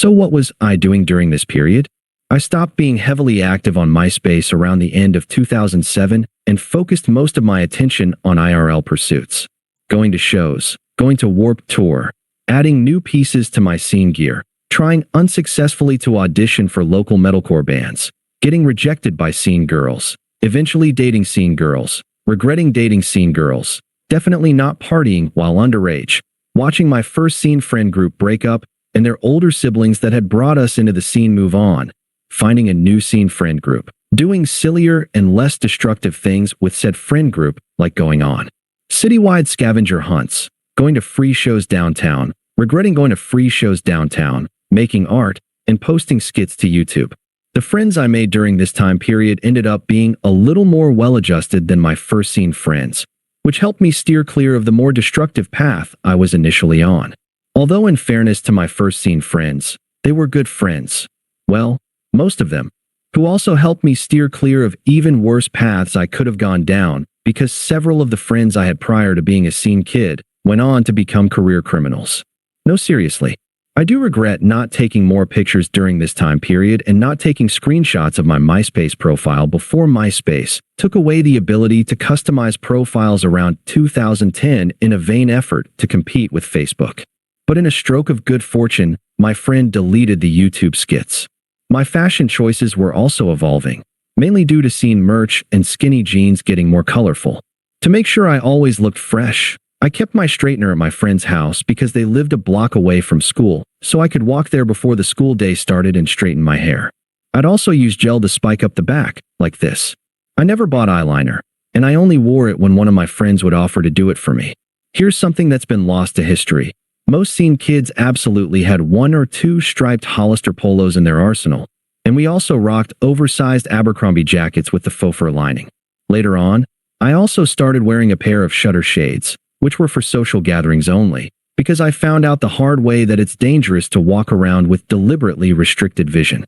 So what was I doing during this period? I stopped being heavily active on Myspace around the end of 2007 and focused most of my attention on IRL pursuits. Going to shows, going to Warped Tour, adding new pieces to my scene gear, trying unsuccessfully to audition for local metalcore bands, getting rejected by scene girls, eventually dating scene girls, regretting dating scene girls, definitely not partying while underage, watching my first scene friend group break up and their older siblings that had brought us into the scene move on, finding a new scene friend group, doing sillier and less destructive things with said friend group like going on citywide scavenger hunts, going to free shows downtown, regretting going to free shows downtown, making art, and posting skits to YouTube. The friends I made during this time period ended up being a little more well-adjusted than my first scene friends, which helped me steer clear of the more destructive path I was initially on. Although in fairness to my first scene friends, they were good friends. Well, most of them, who also helped me steer clear of even worse paths I could have gone down because several of the friends I had prior to being a scene kid went on to become career criminals. No, seriously. I do regret not taking more pictures during this time period and not taking screenshots of my Myspace profile before Myspace took away the ability to customize profiles around 2010 in a vain effort to compete with Facebook. But in a stroke of good fortune, my friend deleted the YouTube skits. My fashion choices were also evolving, mainly due to scene merch and skinny jeans getting more colorful. To make sure I always looked fresh, I kept my straightener at my friend's house because they lived a block away from school, so I could walk there before the school day started and straighten my hair. I'd also use gel to spike up the back, like this. I never bought eyeliner, and I only wore it when one of my friends would offer to do it for me. Here's something that's been lost to history. Most scene kids absolutely had one or two striped Hollister polos in their arsenal, and we also rocked oversized Abercrombie jackets with the faux fur lining. Later on, I also started wearing a pair of shutter shades, which were for social gatherings only, because I found out the hard way that it's dangerous to walk around with deliberately restricted vision.